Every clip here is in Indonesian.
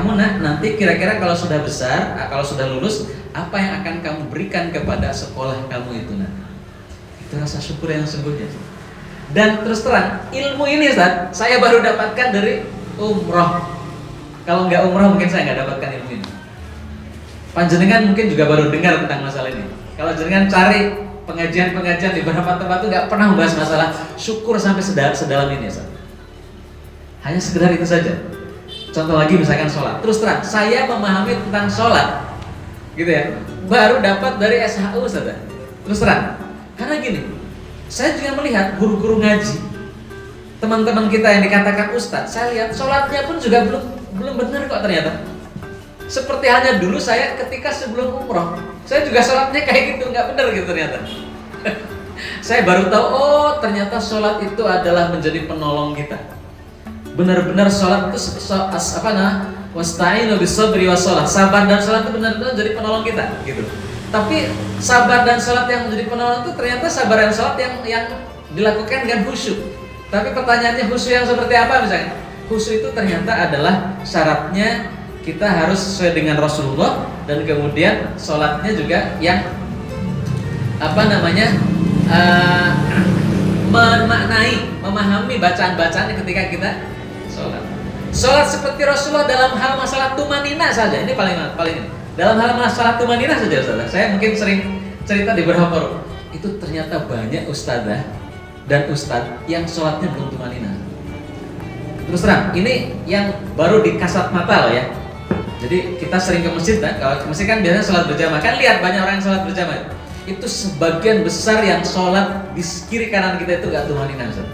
kamu nanti kira-kira kalau sudah besar, kalau sudah lulus, apa yang akan kamu berikan kepada sekolah kamu itu nanti? Itu rasa syukur yang sesungguhnya. Dan terus terang, ilmu ini Ustaz, saya baru dapatkan dari umroh. Kalau nggak umroh mungkin saya nggak dapatkan ilmu ini. Panjenengan mungkin juga baru dengar tentang masalah ini. Kalau jenengan cari pengajian-pengajian di beberapa tempat itu nggak pernah membahas masalah syukur sampai sedalam ini Ustaz. Hanya sekedar itu saja. Contoh lagi misalkan sholat. Terus terang, saya memahami tentang sholat, gitu ya, baru dapat dari SHU Ustaz. Terus terang, karena gini, saya juga melihat guru-guru ngaji, teman-teman kita yang dikatakan ustadz, saya lihat sholatnya pun juga belum benar kok ternyata. Seperti halnya dulu saya ketika sebelum umroh, saya juga sholatnya kayak gitu, nggak benar gitu ternyata. Saya baru tahu, oh ternyata sholat itu adalah menjadi penolong kita. Benar-benar sholat itu wasta'inu bis-sabri was-shalah. Sabar dan sholat itu benar-benar jadi penolong kita, gitu. Tapi sabar dan sholat yang menjadi penolong itu ternyata sabar dan sholat yang dilakukan dengan khusyuk. Tapi pertanyaannya khusyuk yang seperti apa misalnya? Khusyuk itu ternyata adalah syaratnya kita harus sesuai dengan Rasulullah, dan kemudian sholatnya juga yang memahami bacaan-bacaan ketika kita sholat. Sholat seperti Rasulullah dalam hal masalah tumanina saja. Ini paling ini. Dalam hal masalah tumanina saja Ustazah. Saya mungkin sering cerita di beberapa forum. Itu ternyata banyak ustazah dan ustadz yang sholatnya belum tumanina. Terus terang, ini yang baru di kasat mata loh ya. Jadi kita sering ke masjid kan, kalau ke masjid kan biasanya sholat berjamaah. Kan lihat banyak orang yang sholat berjamaah. Itu sebagian besar yang sholat di kiri kanan kita itu gak tumanina Ustaz.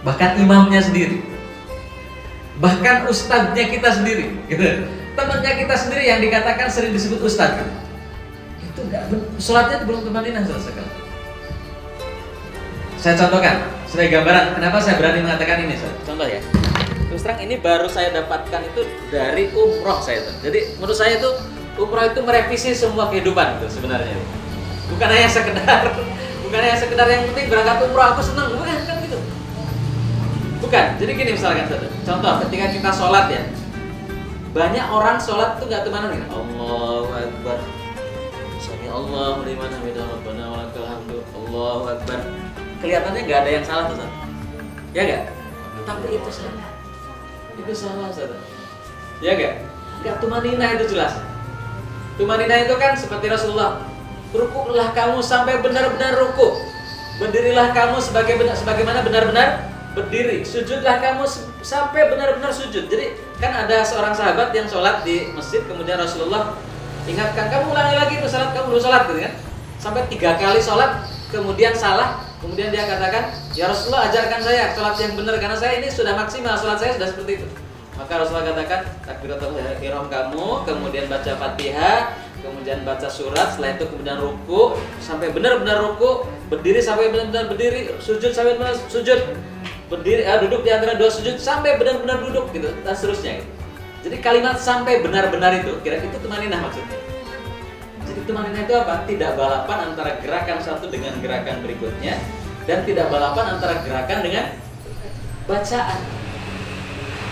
Bahkan imamnya sendiri, bahkan ustadznya kita sendiri gitu. Temannya kita sendiri yang dikatakan sering disebut ustadz gitu. Itu gak, sholatnya itu belum tumanina sekali. Saya contohkan sebagai gambaran kenapa saya berani mengatakan ini Ustaz. Contoh ya, terus terang ini baru saya dapatkan itu dari umroh saya tuh. Jadi menurut saya itu umroh itu merevisi semua kehidupan itu sebenarnya. Bukan hanya sekedar yang penting berangkat umroh aku senang, bukan kan gitu. Bukan. Jadi gini misalkan Ustaz. Contoh ketika kita sholat ya, banyak orang sholat tuh nggak tumanina. Allahu Akbar. Sami Allahu liman hamidah rabbana wa lakal hamdu. Allahu Akbar. Kelihatannya nggak ada yang salah tuh Ustaz. Ya nggak? Tapi itu salah. Itu salah Ustaz. Ya nggak tumanina itu jelas. Tumanina itu kan seperti Rasulullah, rukuklah kamu sampai benar-benar rukuk, berdirilah kamu sebagaimana benar-benar berdiri, sujudlah kamu sampai benar-benar sujud. Jadi kan ada seorang sahabat yang sholat di masjid, kemudian Rasulullah ingatkan, kamu ulangi lagi tuh sholat, kamu belum sholat gitu kan, sampai 3 kali sholat, kemudian salah, kemudian dia katakan, ya Rasulullah ajarkan saya sholat yang benar, karena saya ini sudah maksimal, sholat saya sudah seperti itu. Maka Rasulullah katakan, takbiratul ihram kamu, kemudian baca Fatihah, kemudian baca surat, setelah itu kemudian ruku sampai benar-benar ruku, berdiri sampai benar-benar berdiri, sujud sampai benar sujud, berdiri, duduk di antara 2 sujud sampai benar-benar duduk gitu, dan seterusnya gitu. Jadi kalimat sampai benar-benar itu, kira itu tumaninah maksudnya. Jadi tumaninah itu apa? Tidak balapan antara gerakan satu dengan gerakan berikutnya, dan tidak balapan antara gerakan dengan bacaan.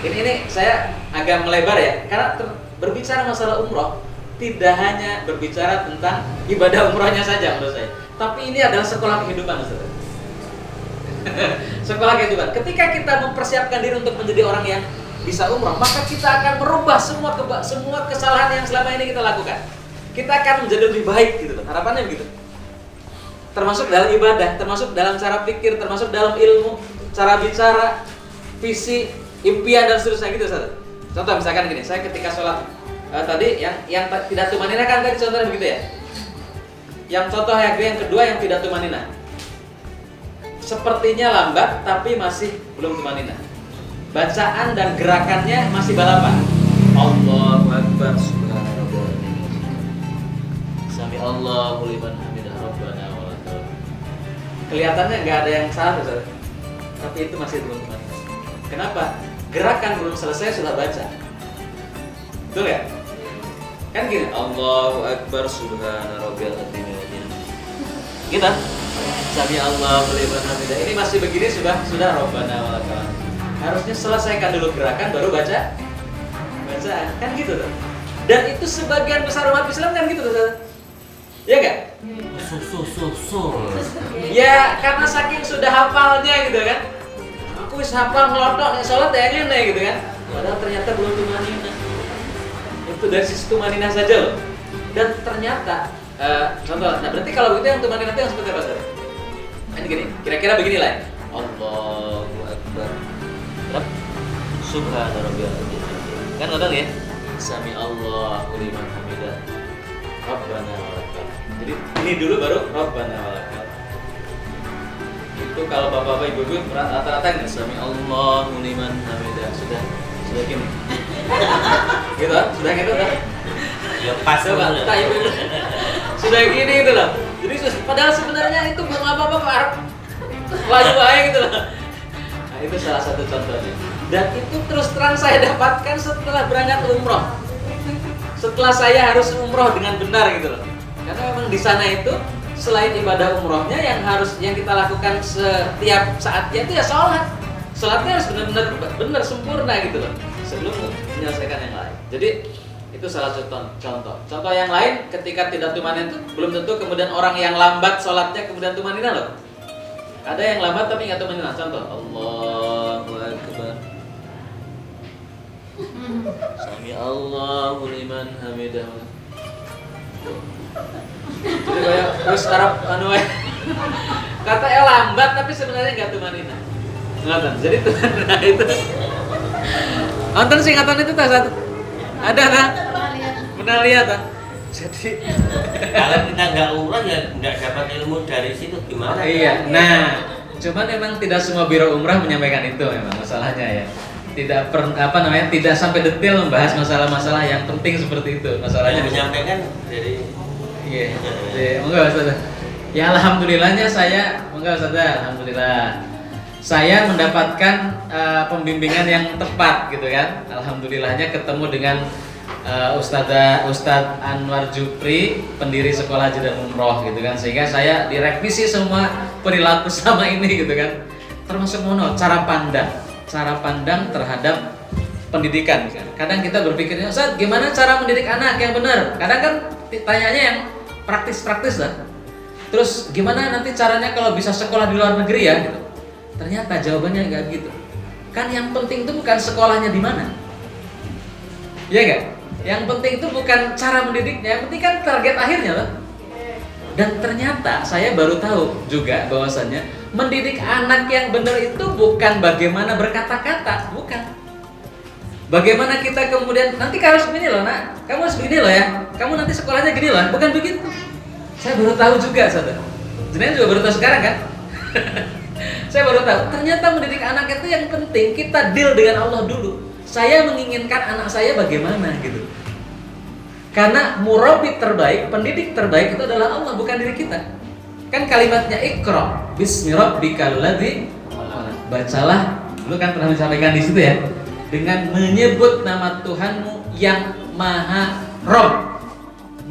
Ini saya agak melebar ya, karena berbicara masalah umroh tidak hanya berbicara tentang ibadah umrohnya saja menurut saya, tapi ini adalah sekolah kehidupan Ustaz. Sekolah kehidupan. Ketika kita mempersiapkan diri untuk menjadi orang yang bisa umroh, maka kita akan merubah semua kesalahan yang selama ini kita lakukan. Kita akan menjadi lebih baik gitu loh. Harapannya begitu. Termasuk dalam ibadah, termasuk dalam cara pikir, termasuk dalam ilmu, cara bicara, visi, impian dan seterusnya gitu Ustaz. Contoh misalkan gini, saya ketika sholat tadi yang tidak tumanina kan tadi contohnya begitu ya. Yang contoh yang kedua yang tidak tumanina, sepertinya lambat tapi masih belum tumanina. Bacaan dan gerakannya masih balapan. Allahu Akbar, subhanallah. Sami Allahu liman hamidah rabbana wa lakal. Kelihatannya nggak ada yang salah Ustaz, tapi itu masih belum tumanina. Kenapa? Gerakan belum selesai sudah baca. Betul ya? Kan gini, Allahu Akbar subhana rabbiyal azim. Gitu. Sami Allahu liman hamidah. Ini masih begini sudah rabbana wa lakal. Harusnya selesaikan dulu gerakan baru baca bacaan kan gitu tuh. Dan itu sebagian besar umat Islam kan gitu tuh. Ya enggak? Ya karena saking sudah hafalnya gitu kan. Aku wis hafal ngelotok nek salat ya ngene gitu kan. Padahal ternyata belum tumanina. Itu dari sisi tumanina saja loh. Dan ternyata contoh, nah berarti kalau begitu yang tumanina itu yang seperti apa saudara? Ini gini, kira-kira beginilah. Allahu Akbar. Subhana rabbiyal azim. Kan nonton ya? Sami Allahu liman hamidah. Rabbana walakal. Jadi ini dulu baru Rabbana walakal. Itu kalau bapak-bapak ibu-ibu rata-rata nggak Sami Allahu liman hamidah. Sudah gini. Gitu, sudah gitu kan? Ya pas banget. Sudah gini gitu loh. Jadi padahal sebenarnya itu bukan apa-apa kok Arab. Laju aja gitu loh. Nah, itu salah satu contohnya. Dan itu terus terang saya dapatkan setelah berangkat umroh. Setelah saya harus umroh dengan benar gitu loh. Karena memang di sana itu selain ibadah umrohnya yang kita lakukan setiap saatnya itu ya sholat. Sholatnya harus benar sempurna gitu loh. Sebelum menyelesaikan yang lain. Jadi itu salah satu contoh. Contoh yang lain ketika tidak tumanina itu belum tentu kemudian orang yang lambat sholatnya kemudian tumanina loh. Ada yang lambat tapi nggak tumanina. Contoh Allahu Akbar. Sami Allahu liman hamidah. Jadi kayak terus Arab katanya lambat tapi sebenarnya nggak tumanina. Nonton. Jadi tumanina itu. Nonton singkatan itu tak satu. Ada kan? Pernah lihat kan? Jadi kalau kita nggak umrah ya nggak dapat ilmu dari situ gimana? Iya. Nah, cuman memang tidak semua biro umrah menyampaikan itu memang masalahnya ya. Tidak tidak sampai detail membahas masalah-masalah yang penting seperti itu. Masalahnya menyampaikan dari enggak Ustaz. Ya alhamdulillahnya saya Ustaz, alhamdulillah. Saya mendapatkan pembimbingan yang tepat gitu kan. Alhamdulillahnya ketemu dengan Ustadz Anwar Jupri, pendiri Sekolah Haji dan Umroh gitu kan. Sehingga saya direvisi semua perilaku sama ini gitu kan. Termasuk cara pandang terhadap pendidikan. Kadang kita berpikirnya, Ustaz, gimana cara mendidik anak yang benar? Kadang kan tanyanya yang praktis-praktis lah. Terus gimana nanti caranya kalau bisa sekolah di luar negeri ya? Gitu. Ternyata jawabannya nggak gitu. Kan yang penting itu bukan sekolahnya di mana, ya nggak? Yang penting itu bukan cara mendidiknya, yang penting kan target akhirnya loh. Dan ternyata saya baru tahu juga bahwasannya mendidik anak yang benar itu bukan bagaimana berkata-kata, bukan. Bagaimana kita kemudian nanti kamu harus begini loh, nak, kamu harus begini loh ya, kamu nanti sekolahnya gini loh, bukan begitu. Saya baru tahu juga, saudara. Jenengan juga baru tahu sekarang kan? Saya baru tahu. Ternyata mendidik anak itu yang penting kita deal dengan Allah dulu. Saya menginginkan anak saya bagaimana gitu. Karena murabbi terbaik, pendidik terbaik itu adalah Allah, bukan diri kita. Kan kalimatnya Iqra bismi rabbikal ladzi khalaq. Bacalah, dulu kan pernah disampaikan di situ ya. Dengan menyebut nama Tuhanmu yang Maha Rabb.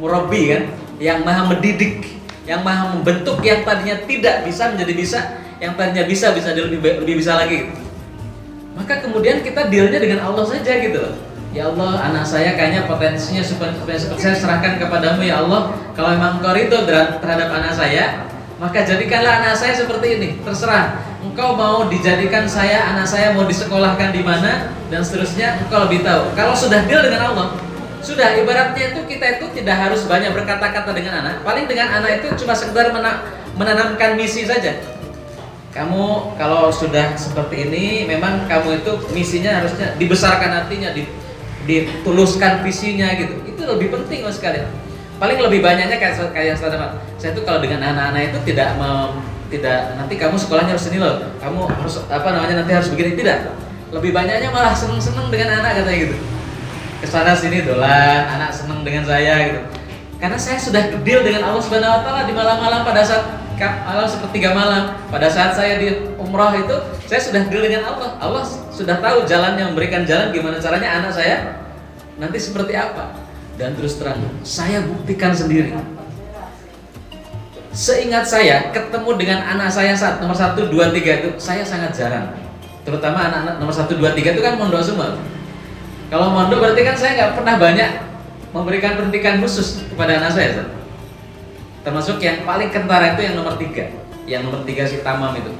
Murabbi kan, yang Maha mendidik, yang Maha membentuk, yang tadinya tidak bisa menjadi bisa, yang tadinya bisa lebih bisa lagi. Maka kemudian kita dealnya dengan Allah saja gitu loh. Ya Allah, anak saya kayaknya potensinya seperti saya serahkan kepadamu ya Allah. Kalau memang Engkau ridho terhadap anak saya, maka jadikanlah anak saya seperti ini. Terserah, Engkau mau dijadikan anak saya mau disekolahkan di mana dan seterusnya, Engkau lebih tahu. Kalau sudah deal dengan Allah, sudah ibaratnya itu kita itu tidak harus banyak berkata-kata dengan anak. Paling dengan anak itu cuma sekedar menanamkan misi saja. Kamu kalau sudah seperti ini, memang kamu itu misinya harusnya dibesarkan hatinya, dituluskan visinya gitu. Itu lebih penting mas sekalian. Paling lebih banyaknya kayak saudara. Saya tuh kalau dengan anak-anak itu tidak nanti kamu sekolahnya harus ini loh. Kamu harus nanti harus begini, tidak. Lebih banyaknya malah seneng-seneng dengan anak katanya gitu. Kesana sini dolan, anak seneng dengan saya gitu. Karena saya sudah deal dengan Allah Subhanahu wa taala di malam-malam pada saat malam sepertiga malam. Pada saat saya di umrah itu, saya sudah deal dengan Allah. Allah sudah tahu jalannya, memberikan jalan gimana caranya anak saya nanti seperti apa. Dan terus terang, saya buktikan sendiri. Seingat saya, ketemu dengan anak saya saat nomor 1, 2, 3 itu saya sangat jarang. Terutama anak-anak nomor 1, 2, 3 itu kan mondok semua. Kalau mondok berarti kan saya nggak pernah banyak memberikan pendidikan khusus kepada anak saya, Ustaz. Termasuk yang paling kentara itu yang nomor 3. Yang nomor 3 si Tamam itu.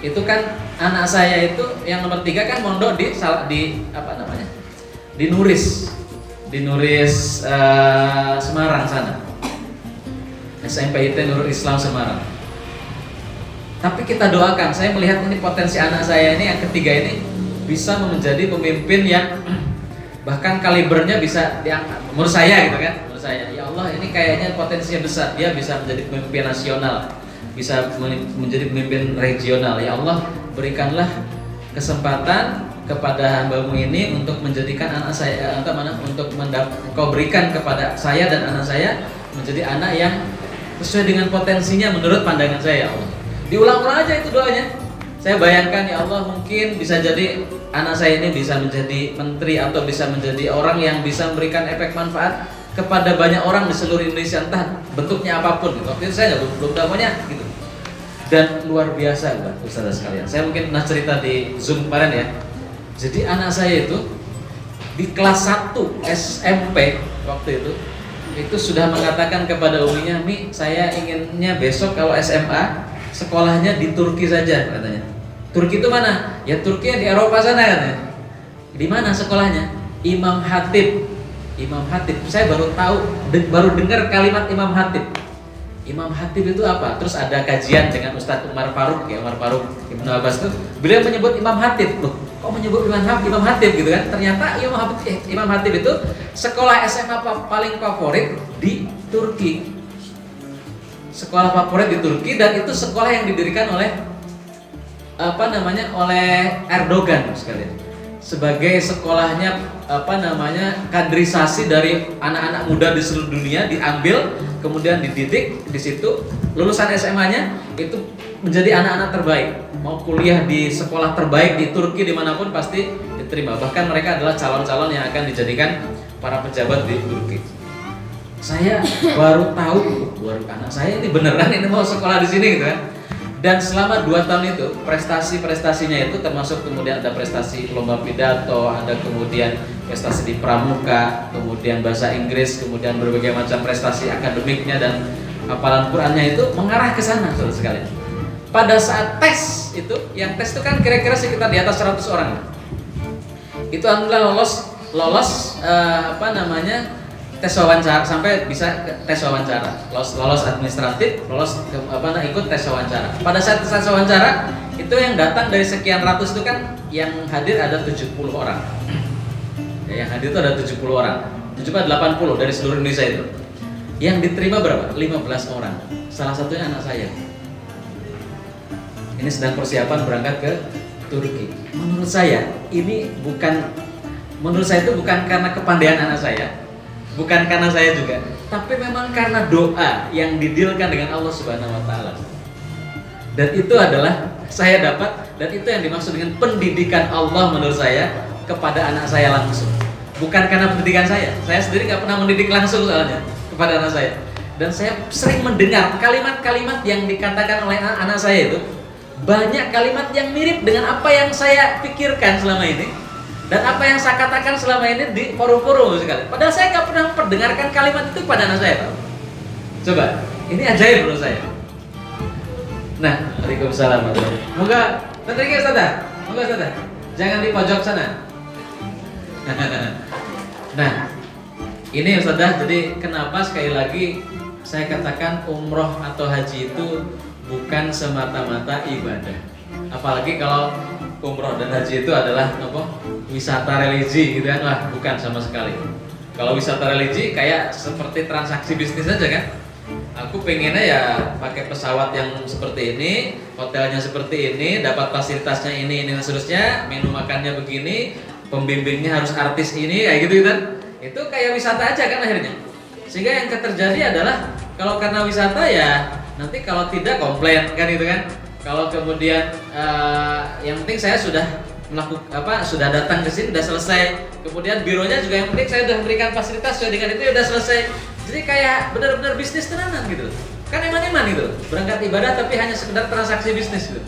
Itu kan anak saya itu yang nomor 3 kan mondok di apa namanya? Di Nuris. Di Nuris Semarang sana. SMP IT Nurul Islam Semarang. Tapi kita doakan, saya melihat ini potensi anak saya ini yang ketiga ini bisa menjadi pemimpin yang bahkan kalibernya bisa diangkat. Menurut saya gitu kan, menurut saya, ya Allah ini kayaknya potensinya besar, dia bisa menjadi pemimpin nasional, bisa menjadi pemimpin regional. Ya Allah, berikanlah kesempatan kepada hamba-Mu ini untuk menjadikan anak saya untuk Engkau berikan kepada saya dan anak saya menjadi anak yang sesuai dengan potensinya menurut pandangan saya, ya Allah. Diulang-ulang aja itu doanya. Saya bayangkan, ya Allah, mungkin bisa jadi anak saya ini bisa menjadi menteri atau bisa menjadi orang yang bisa memberikan efek manfaat kepada banyak orang di seluruh Indonesia, entah bentuknya apapun gitu. Waktu itu saya belum tahu banyak gitu. Dan luar biasa, Ustaz sekalian. Saya mungkin pernah cerita di Zoom kemarin ya. Jadi anak saya itu di kelas 1 SMP waktu itu sudah mengatakan kepada uminya, Mi, saya inginnya besok kalau SMA sekolahnya di Turki saja katanya. Turki itu mana? Ya Turki yang di Eropa sana katanya. Di mana sekolahnya? Imam Hatib. Imam Hatib. Saya baru tahu, baru dengar kalimat Imam Hatib. Imam Hatib itu apa? Terus ada kajian dengan Ustadz Umar Faruk, ya Umar Faruk Ibnu Abbas itu, beliau menyebut Imam Hatib. Loh, kok menyebut Imam Hatib gitu kan? Ternyata Imam Hatib itu sekolah SMA paling favorit di Turki. Sekolah favorit di Turki, dan itu sekolah yang didirikan oleh oleh Erdogan sekalian. Sebagai sekolahnya kaderisasi dari anak-anak muda di seluruh dunia diambil, kemudian dididik di situ, lulusan SMA-nya itu menjadi anak-anak terbaik. Mau kuliah di sekolah terbaik di Turki dimanapun pasti diterima. Bahkan mereka adalah calon-calon yang akan dijadikan para pejabat di Turki. Saya baru tahu, anak saya ini beneran ini mau sekolah di sini gitu kan. Dan selama 2 tahun itu prestasi-prestasinya itu termasuk kemudian ada prestasi lomba pidato, ada kemudian prestasi di pramuka, kemudian bahasa Inggris, kemudian berbagai macam prestasi akademiknya dan hafalan Qur'annya itu mengarah ke sana, saudara sekalian. Pada saat tes itu, yang tes itu kan kira-kira sekitar di atas 100 orang. Itu alhamdulillah lolos tes wawancara, sampai bisa tes wawancara, lolos administratif, ikut tes wawancara. Pada saat tes wawancara itu yang datang dari sekian ratus itu kan yang hadir ada 70 orang. Ya, yang hadir itu ada 70 orang, 80 dari seluruh Indonesia itu. Yang diterima berapa? 15 orang. Salah satunya anak saya. Ini sedang persiapan berangkat ke Turki. Menurut saya itu bukan karena kepandaian anak saya. Bukan karena saya juga, tapi memang karena doa yang didilkan dengan Allah Subhanahu wa taala. Dan itu adalah saya dapat, dan itu yang dimaksud dengan pendidikan Allah menurut saya kepada anak saya langsung. Bukan karena pendidikan saya sendiri nggak pernah mendidik langsung soalnya kepada anak saya. Dan saya sering mendengar kalimat-kalimat yang dikatakan oleh anak saya itu, banyak kalimat yang mirip dengan apa yang saya pikirkan selama ini. Dan apa yang saya katakan selama ini di forum-forum sekali. Padahal saya nggak pernah mendengarkan kalimat itu pada anak saya, Pak. Coba, ini ajaib menurut saya. Nah, waalaikumsalam. Moga bentar lagi Ustazah. Moga Ustazah. Jangan di pojok sana. Nah, ini Ustazah, jadi kenapa sekali lagi saya katakan umroh atau haji itu bukan semata-mata ibadah. Apalagi kalau umroh dan haji itu adalah wisata religi gitu kan, wah bukan sama sekali. Kalau wisata religi kayak seperti transaksi bisnis aja kan. Aku pengennya ya pakai pesawat yang seperti ini, hotelnya seperti ini, dapat fasilitasnya ini dan seterusnya, menu makannya begini, pembimbingnya harus artis ini, kayak gitu kan. Itu kayak wisata aja kan akhirnya. Sehingga yang terjadi adalah kalau karena wisata ya nanti kalau tidak komplain kan gitu kan. Kalau kemudian yang penting saya sudah sudah datang ke sini, sudah selesai. Kemudian bironya juga yang penting saya sudah memberikan fasilitas sesuai dengan itu, sudah selesai. Jadi kayak benar-benar bisnis tenanan gitu. Kan eman-eman gitu. Berangkat ibadah tapi hanya sekedar transaksi bisnis gitu.